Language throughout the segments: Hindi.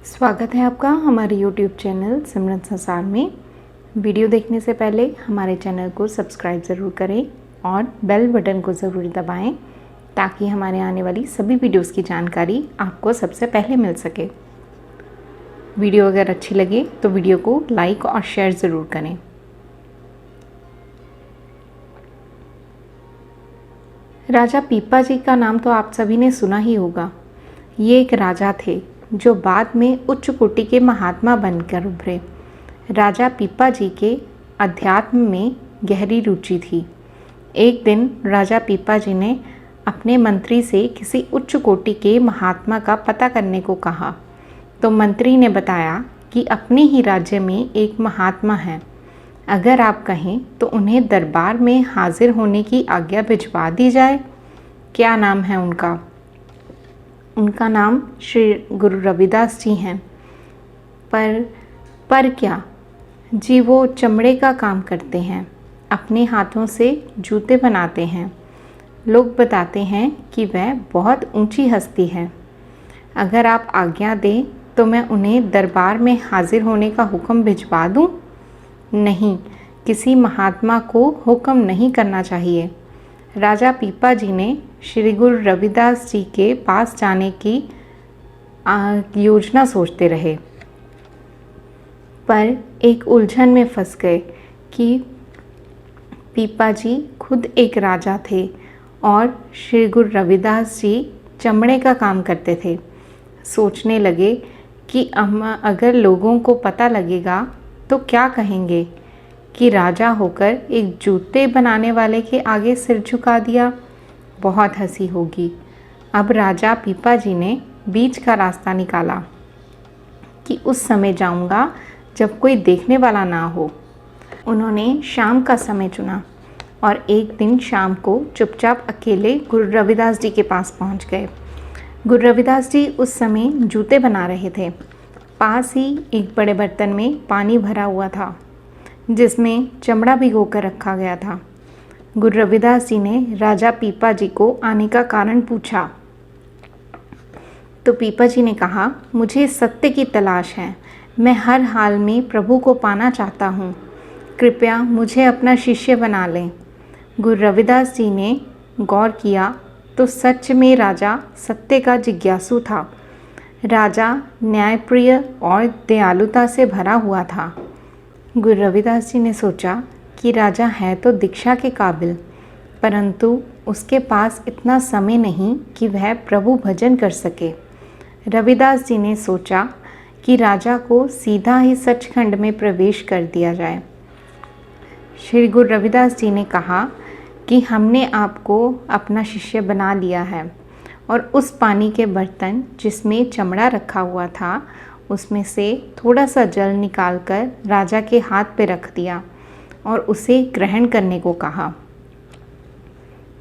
स्वागत है आपका हमारे YouTube चैनल सिमरन संसार में। वीडियो देखने से पहले हमारे चैनल को सब्सक्राइब ज़रूर करें और बेल बटन को ज़रूर दबाएं ताकि हमारे आने वाली सभी वीडियोस की जानकारी आपको सबसे पहले मिल सके। वीडियो अगर अच्छी लगे तो वीडियो को लाइक और शेयर ज़रूर करें। राजा पीपा जी का नाम तो आप सभी ने सुना ही होगा। ये एक राजा थे जो बाद में उच्च कोटि के महात्मा बनकर उभरे। राजा पीपा जी के अध्यात्म में गहरी रुचि थी। एक दिन राजा पीपा जी ने अपने मंत्री से किसी उच्च कोटि के महात्मा का पता करने को कहा, तो मंत्री ने बताया कि अपने ही राज्य में एक महात्मा है। अगर आप कहें तो उन्हें दरबार में हाजिर होने की आज्ञा भिजवा दी जाए। क्या नाम है उनका? उनका नाम श्री गुरु रविदास जी हैं। पर क्या जी, वो चमड़े का काम करते हैं, अपने हाथों से जूते बनाते हैं। लोग बताते हैं कि वह बहुत ऊंची हस्ती है। अगर आप आज्ञा दें तो मैं उन्हें दरबार में हाजिर होने का हुक्म भिजवा दूं? नहीं, किसी महात्मा को हुक्म नहीं करना चाहिए। राजा पीपा जी ने श्री गुरु रविदास जी के पास जाने की योजना सोचते रहे, पर एक उलझन में फंस गए कि पीपा जी खुद एक राजा थे और श्री गुरु रविदास जी चमड़े का काम करते थे। सोचने लगे कि अगर लोगों को पता लगेगा तो क्या कहेंगे कि राजा होकर एक जूते बनाने वाले के आगे सिर झुका दिया। बहुत हंसी होगी। अब राजा पीपा जी ने बीच का रास्ता निकाला कि उस समय जाऊंगा जब कोई देखने वाला ना हो। उन्होंने शाम का समय चुना और एक दिन शाम को चुपचाप अकेले गुरु रविदास जी के पास पहुंच गए। गुरु रविदास जी उस समय जूते बना रहे थे। पास ही एक बड़े बर्तन में पानी भरा हुआ था जिसमें चमड़ा भिगो कर रखा गया था। गुरु रविदास जी ने राजा पीपा जी को आने का कारण पूछा, तो पीपा जी ने कहा, मुझे सत्य की तलाश है। मैं हर हाल में प्रभु को पाना चाहता हूँ। कृपया मुझे अपना शिष्य बना लें। गुरु रविदास जी ने गौर किया तो सच में राजा सत्य का जिज्ञासु था। राजा न्यायप्रिय और दयालुता से भरा हुआ था। गुरु रविदास जी ने सोचा कि राजा है तो दीक्षा के काबिल, परंतु उसके पास इतना समय नहीं कि वह प्रभु भजन कर सके। रविदास जी ने सोचा कि राजा को सीधा ही सचखंड में प्रवेश कर दिया जाए। श्री गुरु रविदास जी ने कहा कि हमने आपको अपना शिष्य बना लिया है, और उस पानी के बर्तन जिसमें चमड़ा रखा हुआ था उसमें से थोड़ा सा जल निकालकर राजा के हाथ पे रख दिया और उसे ग्रहण करने को कहा।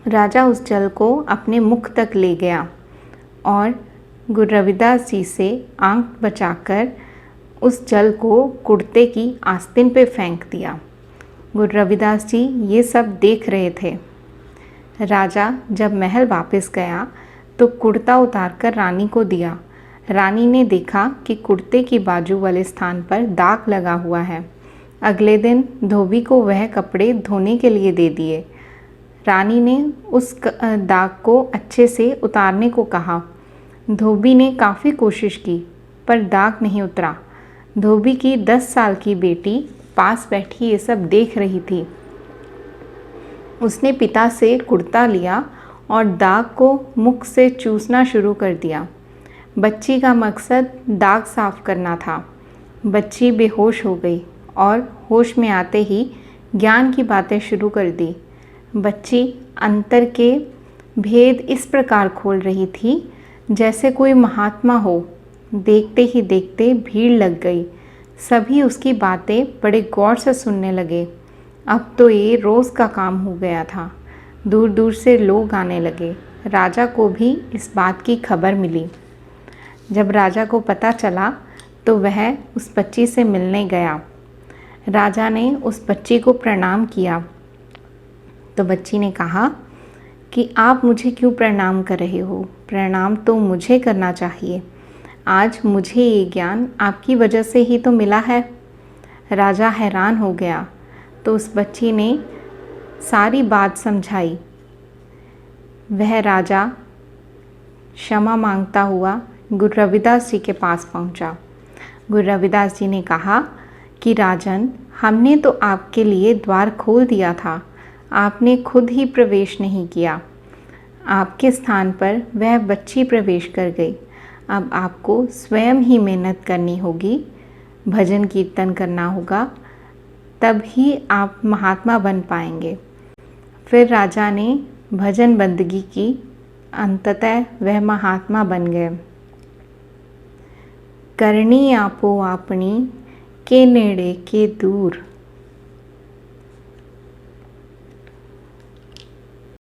राजा उस जल को अपने मुख तक ले गया और गुरु रविदास जी से आंख बचाकर उस जल को कुर्ते की आस्तीन पे फेंक दिया। गुरु रविदास जी ये सब देख रहे थे। राजा जब महल वापस गया तो कुर्ता उतारकर रानी को दिया। रानी ने देखा कि कुर्ते की बाजू वाले स्थान पर दाग लगा हुआ है। अगले दिन धोबी को वह कपड़े धोने के लिए दे दिए। रानी ने उस दाग को अच्छे से उतारने को कहा। धोबी ने काफ़ी कोशिश की पर दाग नहीं उतरा। धोबी की 10 साल की बेटी पास बैठी ये सब देख रही थी। उसने पिता से कुर्ता लिया और दाग को मुख से चूसना शुरू कर दिया। बच्ची का मकसद दाग साफ करना था। बच्ची बेहोश हो गई और होश में आते ही ज्ञान की बातें शुरू कर दी। बच्ची अंतर के भेद इस प्रकार खोल रही थी जैसे कोई महात्मा हो। देखते ही देखते भीड़ लग गई। सभी उसकी बातें बड़े गौर से सुनने लगे। अब तो ये रोज़ का काम हो गया था। दूर दूर से लोग आने लगे। राजा को भी इस बात की खबर मिली। जब राजा को पता चला तो वह उस बच्ची से मिलने गया। राजा ने उस बच्ची को प्रणाम किया तो बच्ची ने कहा कि आप मुझे क्यों प्रणाम कर रहे हो? प्रणाम तो मुझे करना चाहिए। आज मुझे ये ज्ञान आपकी वजह से ही तो मिला है। राजा हैरान हो गया तो उस बच्ची ने सारी बात समझाई। वह राजा क्षमा मांगता हुआ गुरु रविदास जी के पास पहुंचा। गुरु रविदास जी ने कहा कि राजन, हमने तो आपके लिए द्वार खोल दिया था, आपने खुद ही प्रवेश नहीं किया। आपके स्थान पर वह बच्ची प्रवेश कर गई। अब आपको स्वयं ही मेहनत करनी होगी, भजन कीर्तन करना होगा, तब ही आप महात्मा बन पाएंगे। फिर राजा ने भजन बंदगी की, अंततः वह महात्मा बन गए। करनी आपो आपनी के नेड़े के दूर,